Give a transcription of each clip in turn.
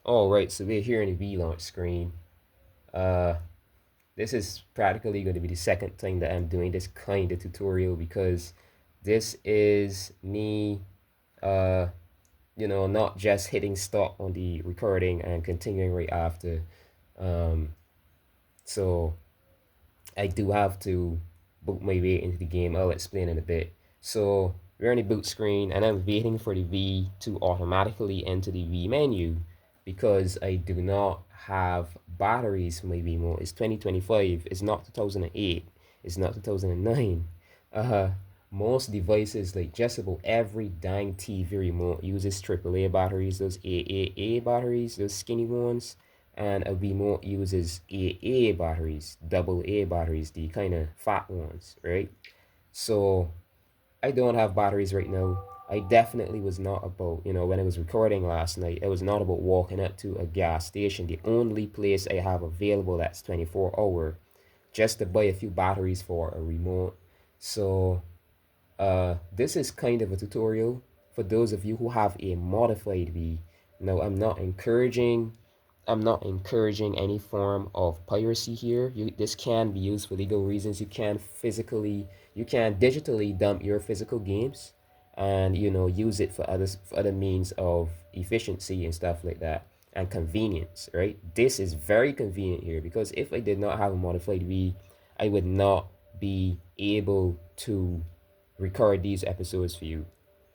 All right, so we're here in the V-launch screen. Uh, this is practically going to be the second time that I'm doing this kind of tutorial because this is me, uh, not just hitting stop on the recording and continuing right after. Um, so I do have to boot my way into the game. I'll explain in a bit. So we're on the boot screen and I'm waiting for the V to automatically enter the V menu because I do not have batteries for my V mode. It's 2025. It's not 2008. It's not 2009. Uh, Most devices, like just about every dang TV remote, uses AAA batteries, those AAA batteries, those skinny ones, and a remote uses AA batteries, double A batteries, the kind of fat ones, right? So I don't have batteries right now. I definitely was not about, when I was recording last night, it was not about walking up to a gas station. The only place I have available that's 24-hour, just to buy a few batteries for a remote. So this is kind of a tutorial for those of you who have a modified V. Now, I'm not encouraging any form of piracy here. This can be used for legal reasons. You can digitally dump your physical games and use it for other means of efficiency and stuff like that and convenience, right? This is very convenient here because if I did not have a modified V, I would not be able to record these episodes for you.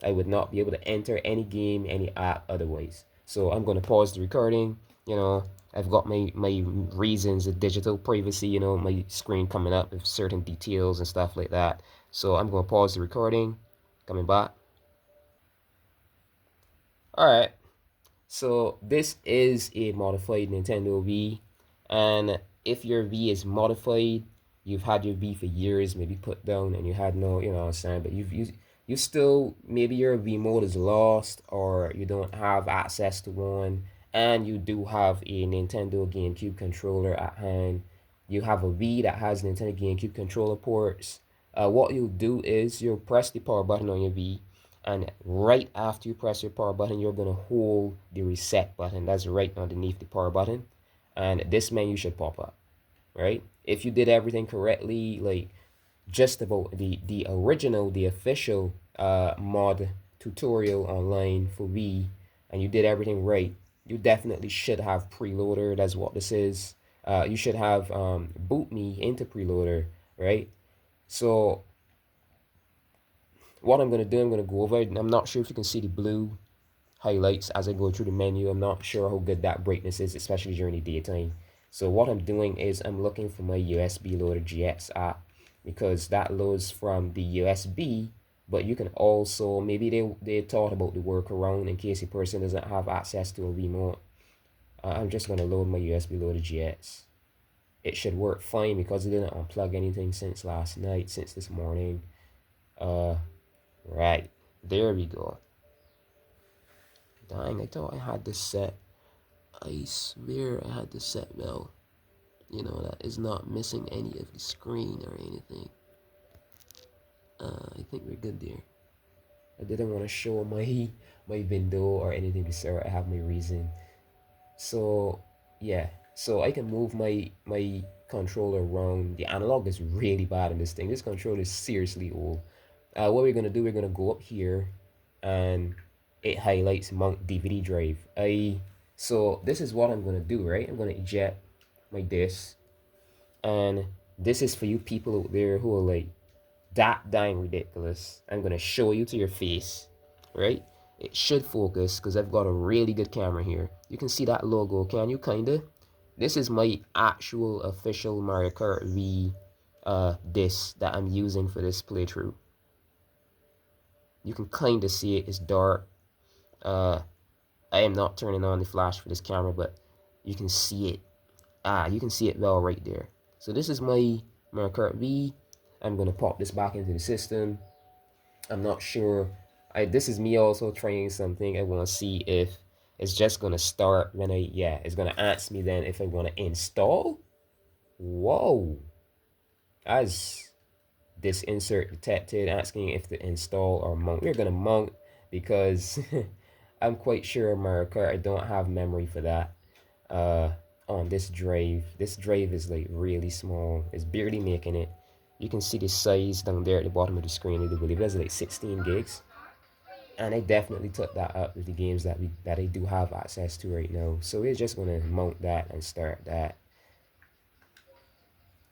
I would not be able to enter any game, any app otherwise. So I'm going to pause the recording. I've got my reasons of digital privacy, my screen coming up with certain details and stuff like that. So I'm going to pause the recording, coming back. All right. So this is a modified Nintendo V, and if your V is modified, you've had your V for years, maybe put down, and you had no, what I'm saying, but you still, maybe your V mode is lost or you don't have access to one, and you do have a Nintendo GameCube controller at hand. You have a V that has Nintendo GameCube controller ports. What you'll do is you'll press the power button on your V, and right after you press your power button, you're going to hold the reset button. That's right underneath the power button. And this menu should pop up, right? If you did everything correctly, like just about the original, the official mod tutorial online for Wii, and you did everything right, you definitely should have preloader. That's what this is. You should have boot me into preloader, right? So what I'm going to do, I'm going to go over it. I'm not sure if you can see the blue highlights as I go through the menu. I'm not sure how good that brightness is, especially during the daytime. So what I'm doing is I'm looking for my USB loader GX app because that loads from the USB, but you can also, maybe they thought about the workaround in case a person doesn't have access to a remote. I'm just going to load my USB loader GX. It should work fine because I didn't unplug anything since last night, since this morning. Right, there we go. Dang, I thought I had this set. I swear I had this set well. That is not missing any of the screen or anything. I think we're good there. I didn't want to show my window or anything besides I have my reason. So yeah, so I can move my controller around. The analog is really bad in this thing. This controller is seriously old. What we're gonna do, we're gonna go up here and it highlights mount DVD drive. So this is what I'm gonna do, right? I'm gonna eject my disk, and this is for you people out there who are like that dang ridiculous. I'm gonna show you to your face, right? It should focus because I've got a really good camera here. You can see that logo, can you kinda? This is my actual official Mario Kart V disc that I'm using for this playthrough. You can kinda see it, it's dark. I am not turning on the flash for this camera, but you can see it. You can see it well right there. So this is my Mario Kart V. I'm gonna pop this back into the system. I'm not sure. This is me also trying something. I want to see if it's just gonna start when it's gonna ask me then if I want to install. Whoa, as this insert detected asking if to install or mount. We're gonna mount because I'm quite sure Mario Kart, I don't have memory for that on this drive. This drive is like really small. It's barely making it. You can see the size down there at the bottom of the screen. I believe that's like 16 gigs. And I definitely took that up with the games that I do have access to right now. So we're just gonna mount that and start that.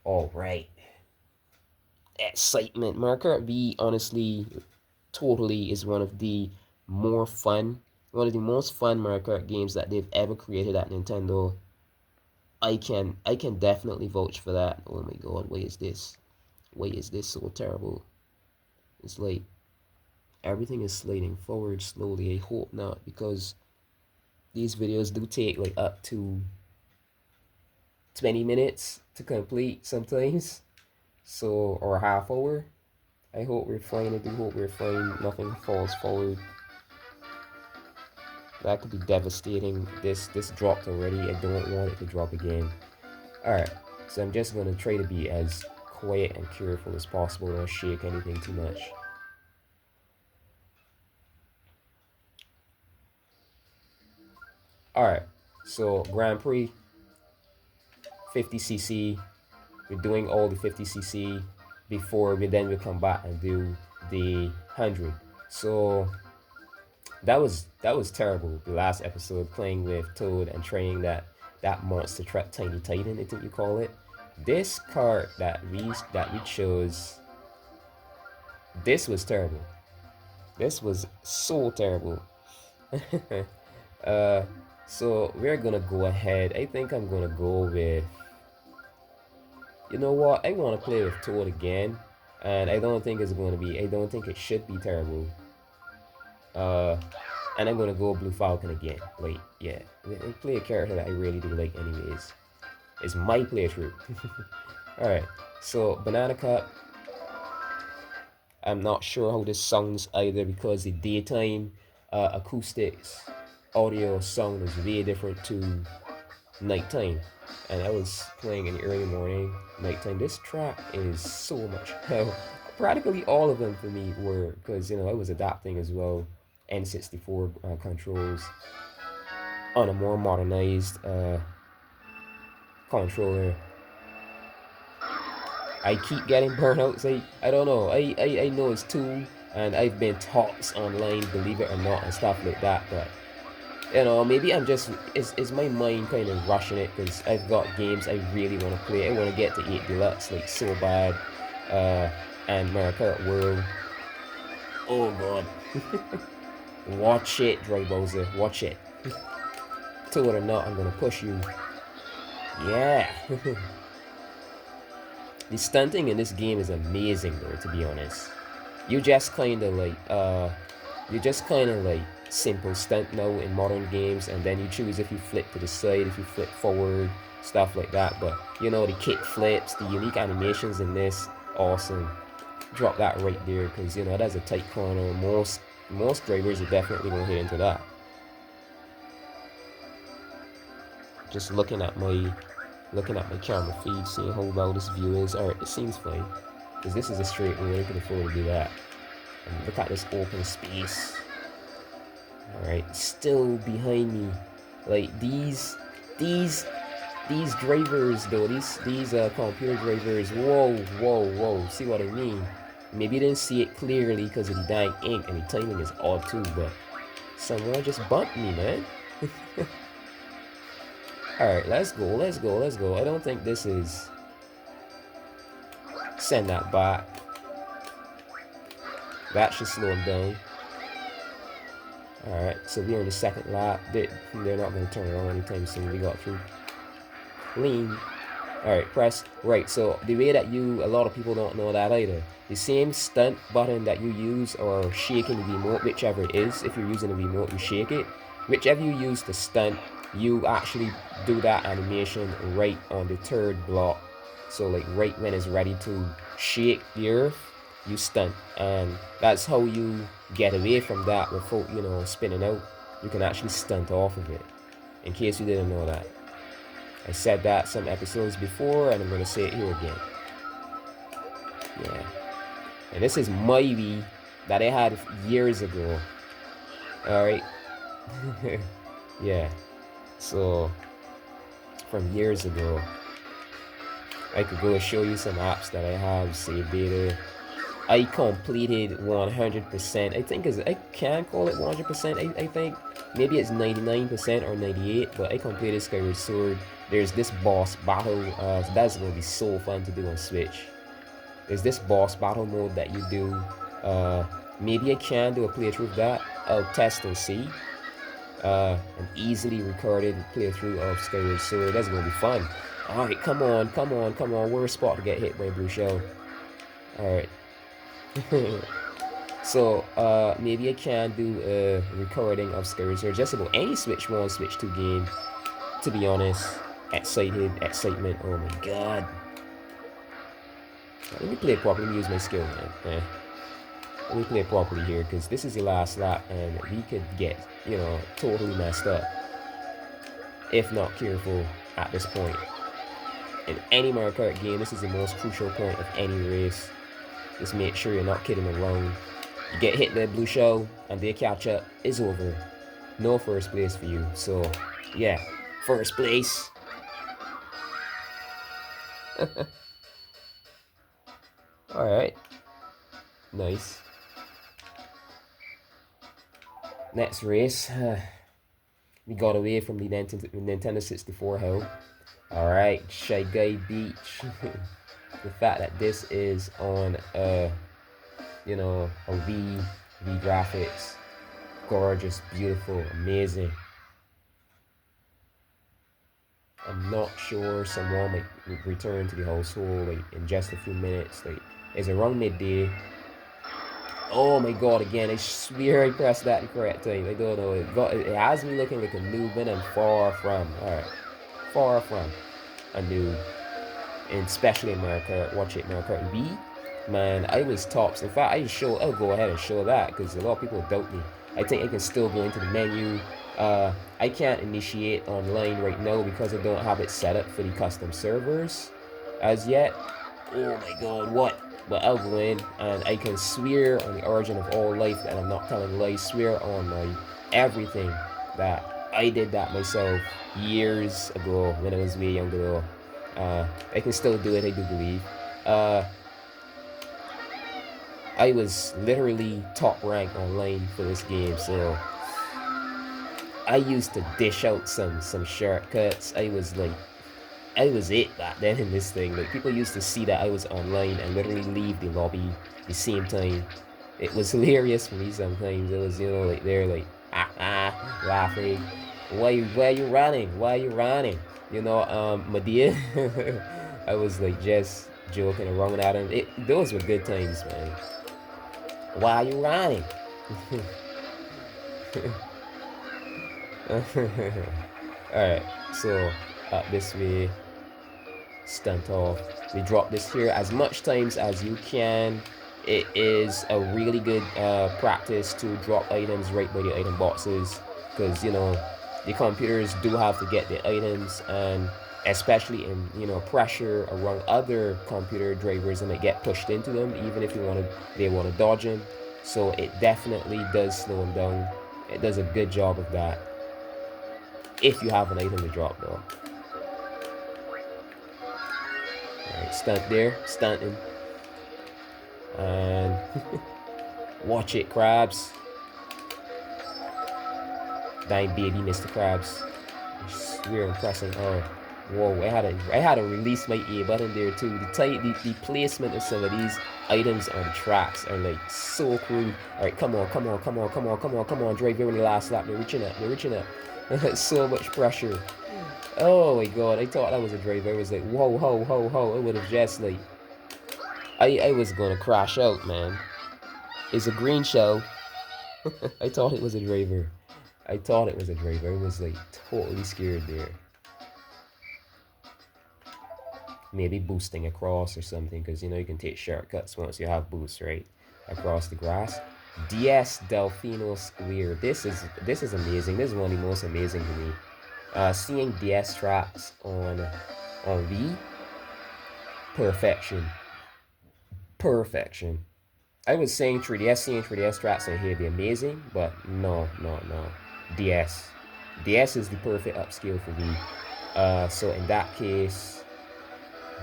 All right. Excitement. Mario Kart V, honestly, totally is one of the one of the most fun Mario Kart games that they've ever created at Nintendo. I can definitely vouch for that. Oh my god, why is this? Why is this so terrible? It's like everything is sliding forward slowly. I hope not, because these videos do take like up to 20 minutes to complete sometimes. So, or a half hour. I hope we're fine. I do hope we're fine. Nothing falls forward. That could be devastating. This dropped already. I don't want it to drop again. Alright, so I'm just gonna try to be as quiet and careful as possible, not shake anything too much. Alright, so Grand Prix 50cc. We're doing all the 50cc before we come back and do the 100. So that was terrible. The last episode, playing with Toad and trying that monster truck Tiny Titan, I think you call it. This card that we chose, this was terrible. This was so terrible. uh, so we're gonna go ahead. I think I'm gonna go with. You know what? I want to play with Toad again, and I don't think it's going to be. I don't think it should be terrible. Uh, and I'm gonna go Blue Falcon again. Like, yeah, I play a character that I really do like, anyways. It's my playthrough. All right, so Banana Cup. I'm not sure how this sounds either, because the daytime acoustics audio sound is way different to nighttime. And I was playing in the early morning, nighttime. This track is so much hell. Practically all of them for me were, because I was adapting as well N64 controls on a more modernized controller. I keep getting burnouts. I don't know. I know it's too, and I've been taught online, believe it or not, and stuff like that. But maybe I'm just is my mind kind of rushing it, because I've got games I really want to play. I want to get to 8 Deluxe like so bad, and Mario Kart World. Oh god, watch it, Dry Bowser, watch it. To it or not, I'm gonna push you. Yeah. The stunting in this game is amazing, though, to be honest. You just kind of like simple stunt now in modern games, and then you choose if you flip to the side, if you flip forward, stuff like that. But the kick flips, the unique animations in this, awesome. Drop that right there, because that's a tight corner. Most drivers are definitely gonna hit into that. Just looking at my camera feed, seeing how well this view is. Alright, it seems fine, because this is a straight road. I can afford to do that. And look at this open space. Alright, still behind me. Like these drivers though, these computer drivers, whoa, see what I mean? Maybe you didn't see it clearly because of the dang ink, and the timing is odd too, but someone just bumped me, man. Alright, let's go. I don't think this is... Send that back. That should slow him down. Alright, so we're in the second lap. They're not going to turn around anytime soon. We got through. Clean. Alright, press. Right, so the way that a lot of people don't know that either. The same stunt button that you use, or shaking the remote, whichever it is, if you're using the remote, you shake it. Whichever you use to stunt, you actually do that animation right on the third block. So like right when it's ready to shake the earth, you stunt, and that's how you get away from that without spinning out. You can actually stunt off of it, in case you didn't know that. I said that some episodes before, and I'm gonna say it here again. Yeah, and this is my Wii that I had years ago. Alright. Yeah. So from years ago, I could go show you some apps that I have saved data. I completed 100%. I think I can call it 100%. I think maybe it's 99% or 98, but I completed Skyward Sword. There's this boss battle. That's gonna be so fun to do on Switch. There's this boss battle mode that you do. Uh, Maybe I can do a playthrough of that. I'll test and see. An easily recorded playthrough of Skyward Sword. That's gonna be fun. All right, come on, come on, come on. We're a spot to get hit by a blue shell. All right. So maybe I can do a recording of Skyward Sword, just about any Switch 1, Switch 2 game. To be honest, excitement. Oh my god. Let me play it properly. Let me use my skill, man. Let me play it properly here, because this is the last lap, and we could get, totally messed up if not careful at this point. In any Mario Kart game, this is the most crucial point of any race. Just make sure you're not kidding around. You get hit by a blue shell, and they catch up, it's over. No first place for you. So, yeah, first place. Alright. Nice. Next race. We got away from the Nintendo 64 hell. Alright, Shy Guy Beach. The fact that this is on a V graphics. Gorgeous, beautiful, amazing. I'm not sure someone might return to the household in just a few minutes. It's around midday. Oh my god, again, I swear I pressed that the correct time. I don't know. It has me looking like a noob, and I'm far from a noob. And especially in Mario Kart. Watch it, Mario Kart Wii. Man, I was tops. In fact, I'll go ahead and show that, because a lot of people doubt me. I think I can still go into the menu. I can't initiate online right now because I don't have it set up for the custom servers as yet. Oh my god, what? But I'll go in, and I can swear on the origin of all life that I'm not telling lies. Swear on my everything that I did that myself years ago when I was way younger. I can still do it, I do believe. I was literally top rank online for this game, so I used to dish out some shortcuts. I was it back then in this thing. Like, people used to see that I was online and literally leave the lobby the same time. It was hilarious for me sometimes. It was, they're like, laughing. Why are you running? Why are you running? Medea. I was just joking around at him. Those were good times, man. Why are you running? Alright, so up this way, stunt off. We drop this here as much times as you can. It is a really good practice to drop items right by the item boxes, because the computers do have to get the items, and especially in pressure around other computer drivers, and they get pushed into them even if they want to dodge them. So it definitely does slow them down. It does a good job of that if you have an item to drop, though. Alright, stunt there, stunting. And watch it, Krabs. Dying baby, Mr. Krabs. I swear I'm pressing R. Whoa, I had to release my A button there too. The placement of some of these items on the tracks are so cool. Alright, come on. Drake, we're in the last lap. They're reaching up. So much pressure. Oh my god, I thought that was a driver. I was like, whoa, ho. It would have just I was gonna crash out, man. It's a green shell. I thought it was a driver. I was totally scared there. Maybe boosting across or something, because you can take shortcuts once you have boosts, right? Across the grass. DS Delfino Square. This is amazing. This is one of the most amazing to me. Seeing DS tracks on V, perfection. I was saying 3DS, seeing 3DS tracks on here would be amazing, but no. DS. DS is the perfect upscale for me. So in that case,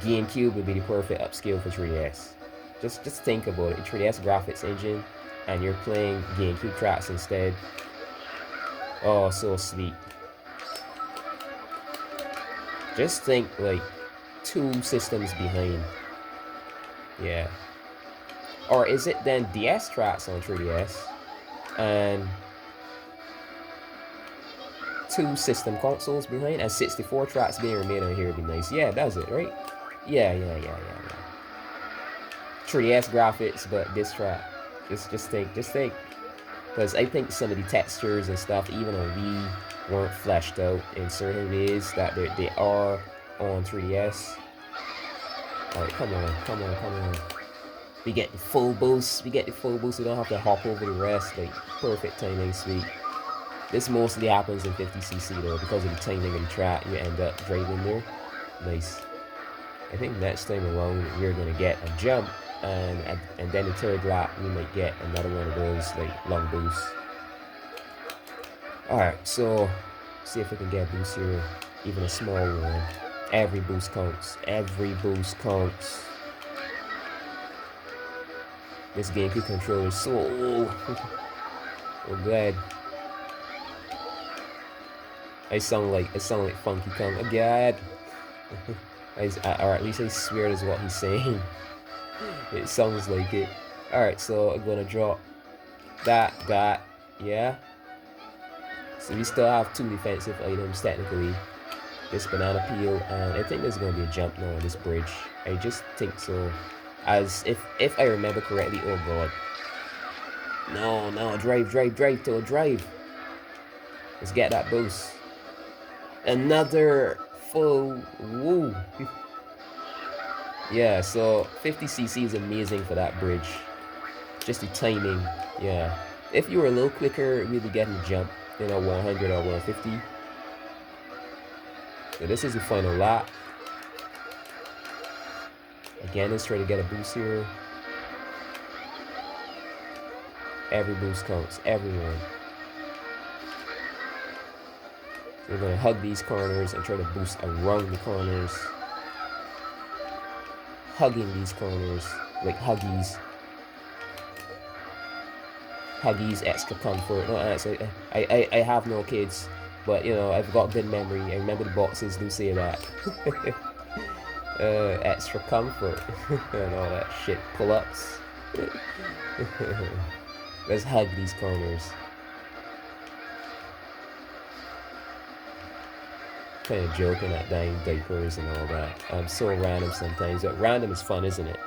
GameCube would be the perfect upscale for 3DS. Just think about it. 3DS graphics engine, and you're playing GameCube tracks instead. Oh, so sweet. Just think like 2 systems behind. Yeah. Or is it then DS tracks on 3DS and 2 system consoles behind and 64 tracks being remade on here would be nice. Yeah, that's it, right? Yeah. 3DS graphics, but this track. Just think. Because I think some of the textures and stuff, even on Wii, weren't fleshed out in certain ways that they are on 3DS. Alright, come on. We get the full boost. We don't have to hop over the rest. Like, perfect timing, sweet. This mostly happens in 50cc though, because of the timing of the track, you end up driving there. Nice. I think next time around we're gonna get a jump, and then the third lap we might get another one of those like long boosts. Alright, so see if we can get a boost here, even a small one. Every boost counts. This GameCube controller is so oh glad. I sound like Funky Kong. Oh god. Or at least I swear is what he's saying. It sounds like it. Alright, so I'm gonna drop that, yeah. So we still have 2 defensive items technically. This banana peel, and I think there's gonna be a jump now on this bridge. I just think so. As if I remember correctly, oh god. No, drive, Toe, drive. Let's get that boost. Another full woo. Yeah, so 50cc is amazing for that bridge. Just the timing, yeah. If you were a little quicker, you'd be getting a jump, 100 or 150. So this is the final lap. Again, let's try to get a boost here. Every boost counts, everyone. So we're gonna hug these corners and try to boost around the corners. Hugging these corners, like huggies. Huggies, extra comfort. No, actually, I have no kids, but I've got good memory. I remember the boxes do say that. Extra comfort and all that shit. Pull-ups. Let's hug these corners. Kind of joking at dying diapers and all that. I'm so random sometimes, but random is fun, isn't it?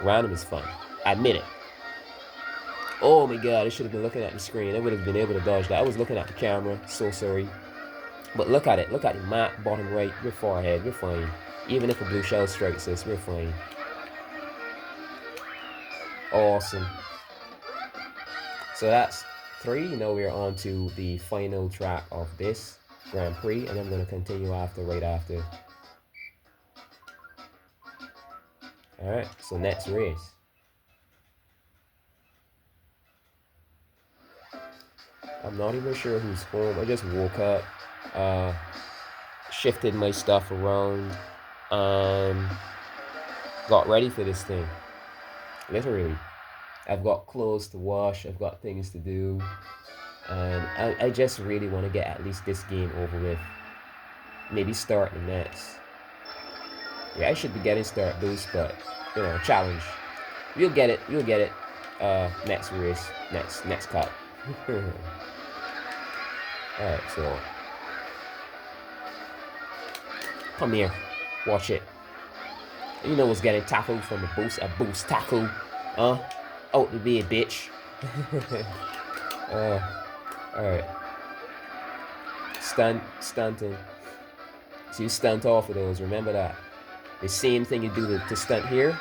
Random is fun. Admit it. Oh my god, I should have been looking at the screen. I would have been able to dodge that. I was looking at the camera. So sorry. But look at it. Look at the map, bottom right. We're far ahead. We're fine. Even if a blue shell strikes us, we're fine. Awesome. So that's 3. Now we're on to the final track of this Grand Prix, and I'm going to continue right after. Alright, so next race. I'm not even sure who's home. I just woke up, shifted my stuff around, and got ready for this thing. Literally. I've got clothes to wash, I've got things to do, and I just really want to get at least this game over with. Maybe start the next. Yeah, I should be getting start boost, but challenge. We'll get it. Next race, next cup. Alright, so come here, watch it. You know what's getting tackled from a boost tackle, out the way, bitch. Alright. Stunting. So you stunt off of those, remember that. The same thing you do to stunt here,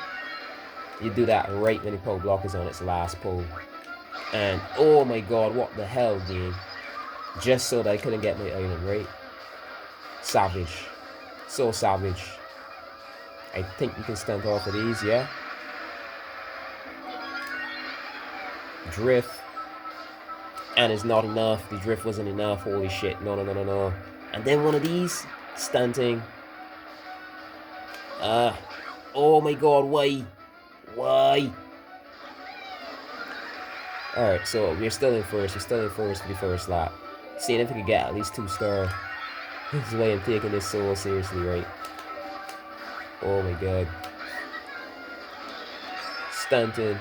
you do that right when the pole block is on its last pole. And oh my god, what the hell, game. Just so that I couldn't get my item, right? Savage. So savage. I think we can stunt off of these, yeah? Drift. And it's not enough. The drift wasn't enough. Holy shit. No, no, no, no, no. And then one of these. Stunting. Oh my god, why? Why? Alright, so we're still in first. We're still in first for the first lap. Seeing if we could get at least 2-star. This is why I'm taking this so seriously, right? Oh my god. Stunting.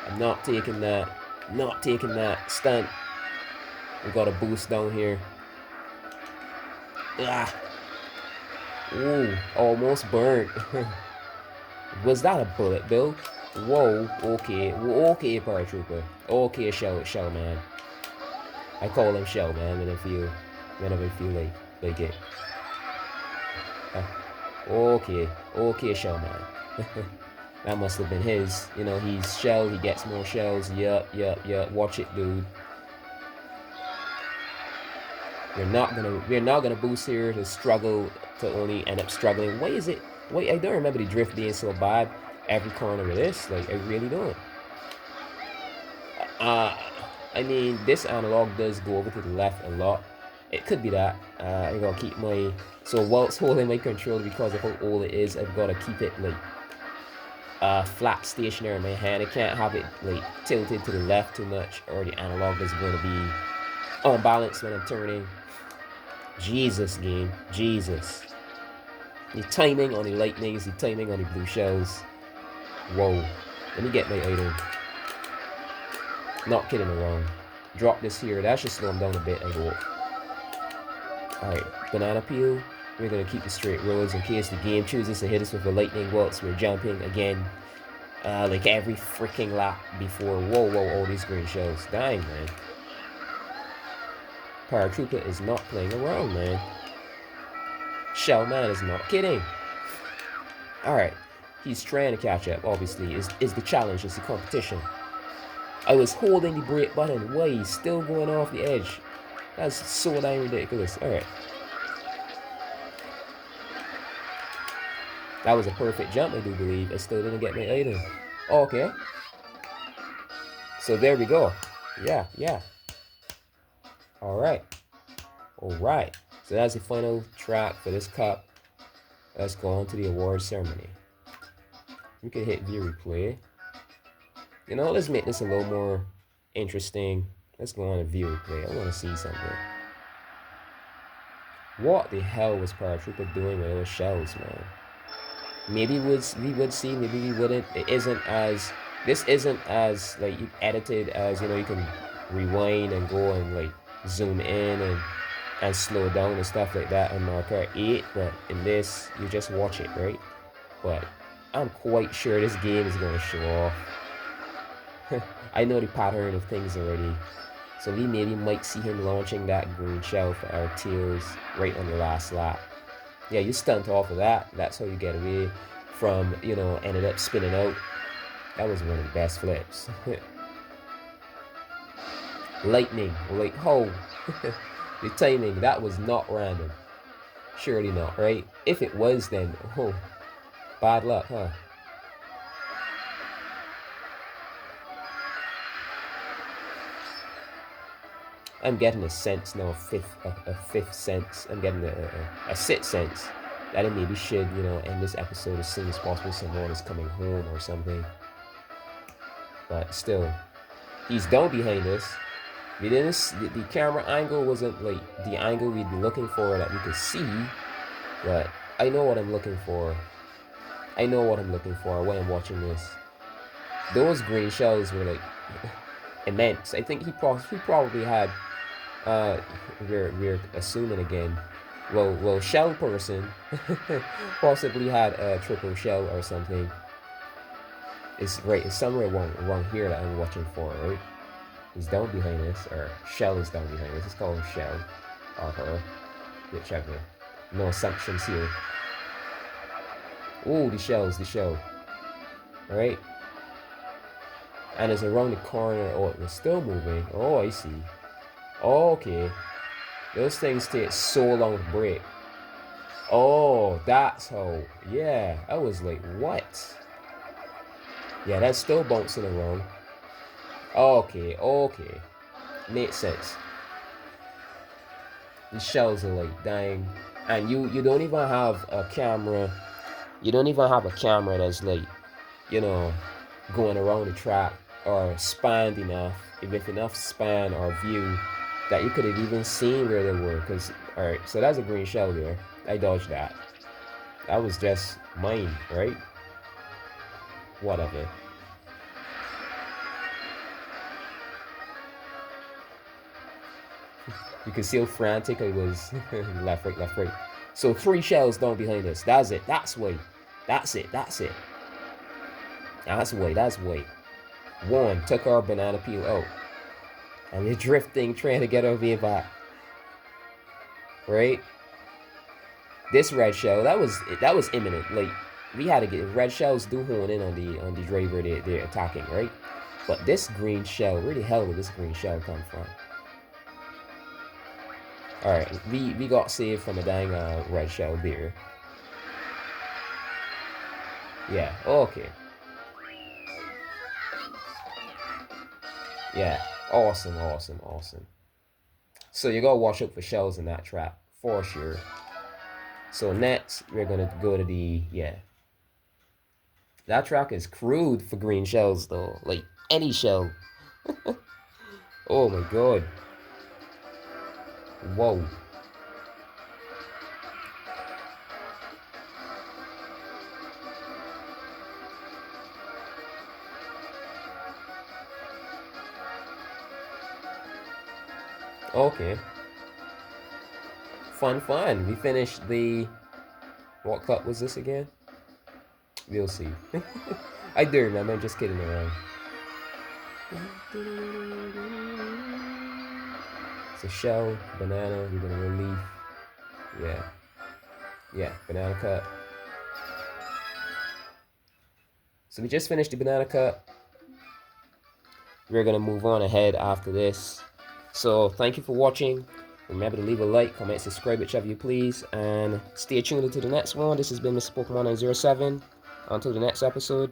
I'm not taking that. Not taking that. Stunt. We got a boost down here. Ah. Ooh, almost burnt. Was that a bullet, Bill? Whoa, okay. Okay, paratrooper. Okay, shell man. I call him shell man whenever I feel like it. Okay, shell man. That must have been his. You know, he's shell, he gets more shells. Yup. Watch it, dude. We're not gonna boost here to struggle to only end up struggling. Why is it? Wait, I don't remember the drift being so bad every corner of this. Like, I really don't. I mean, this analog does go over to the left a lot. It could be that. I gotta keep my... So whilst holding my controller, because of how old it is, I've gotta keep it, like, flat stationary in my hand. I can't have it, like, tilted to the left too much, or the analog is gonna be unbalanced when I'm turning. Jesus, game. Jesus. The timing on the lightnings, the timing on the blue shells. Whoa. Let me get my item. Not kidding around. Drop this here. That should slow him down a bit, I hope. Alright, banana peel. We're going to keep the straight roads in case the game chooses to hit us with a lightning whilst we're jumping again. Like every freaking lap before. Whoa, all these green shells. Dang, man. Paratrooper is not playing around, man. Shell man is not kidding. Alright. He's trying to catch up, obviously. Is the challenge, is the competition. I was holding the brake button. Why? He's still going off the edge. That's so damn ridiculous. Alright. That was a perfect jump, I do believe. I still didn't get my item. Oh, okay. So there we go. Yeah. Alright. So that's the final track for this cup. Let's go on to the award ceremony. We can hit view replay. You know, let's make this a little more interesting. Let's go on to view replay. I want to see something. What the hell was Paratrooper doing with those shells, man? Maybe we would see, maybe we wouldn't. This isn't as like edited as, you know, you can rewind and go and like zoom in and slow down and stuff like that on Mario Kart 8, but in this you just watch it, right? But I'm quite sure this game is gonna show off. I know the pattern of things already. So we maybe might see him launching that green shell for our tails right on the last lap. Yeah, you stunt off of that. That's how you get away from, you know, ended up spinning out. That was one of the best flips. Lightning, like, oh, the timing, that was not random. Surely not, right? If it was, then, oh, bad luck, huh? I'm getting a sense now, a fifth sense. I'm getting a sixth sense that I maybe should, you know, end this episode as soon as possible. Someone is coming home or something. But still, he's down behind us. We didn't. The camera angle wasn't like the angle we'd be looking for that we could see. But I know what I'm looking for. I know what I'm looking for when I'm watching this. Those green shells were like immense. I think he probably had. We're assuming again. Well, shell person possibly had a triple shell or something. It's right. It's somewhere around here that I'm watching for, right? He's down behind us, or shell is down behind us. Let's call him shell or her, whichever. No assumptions here. Oh, the shell. All right. And it's around the corner. Oh, it was still moving. Oh, I see. Oh, okay. Those things take so long to break. Oh, that's how. Yeah, I was like, what? Yeah, that's still bouncing around. Okay. makes sense. The shells are like dying, and you don't even have a camera. You don't even have a camera that's like, you know, going around the track or spanned enough, with enough span or view that you could have even seen where they were. Cause all right, so that's a green shell there. I dodged that. That was just mine, right? Whatever. You can see how frantic I was. Left, right, left, right. So 3 shells down behind us. That's it. That's way. That's it. That's it. That's way. That's way. 1 took our banana peel out. And we're drifting, trying to get our way back. Right? This red shell, that was imminent. Like, we had to get red shells do hone in on the driver they're attacking, right? But this green shell, where the hell did this green shell come from? Alright, we got saved from a dang red shell there. Yeah, okay. Yeah, awesome, awesome, awesome. So you gotta watch out for shells in that trap, for sure. So next, we're gonna go to the, yeah. That track is crude for green shells though, like any shell. Oh my god. Whoa. Okay. Fun, fun. We finished the... What cup was this again? We'll see. I do remember, I'm just kidding around. So shell, banana, we're gonna relief. Yeah. Yeah, banana cut. So we just finished the banana cut. We're gonna move on ahead after this. So thank you for watching. Remember to leave a like, comment, subscribe, whichever you please, and stay tuned to the next one. This has been Mr. Pokemon 907. Until the next episode.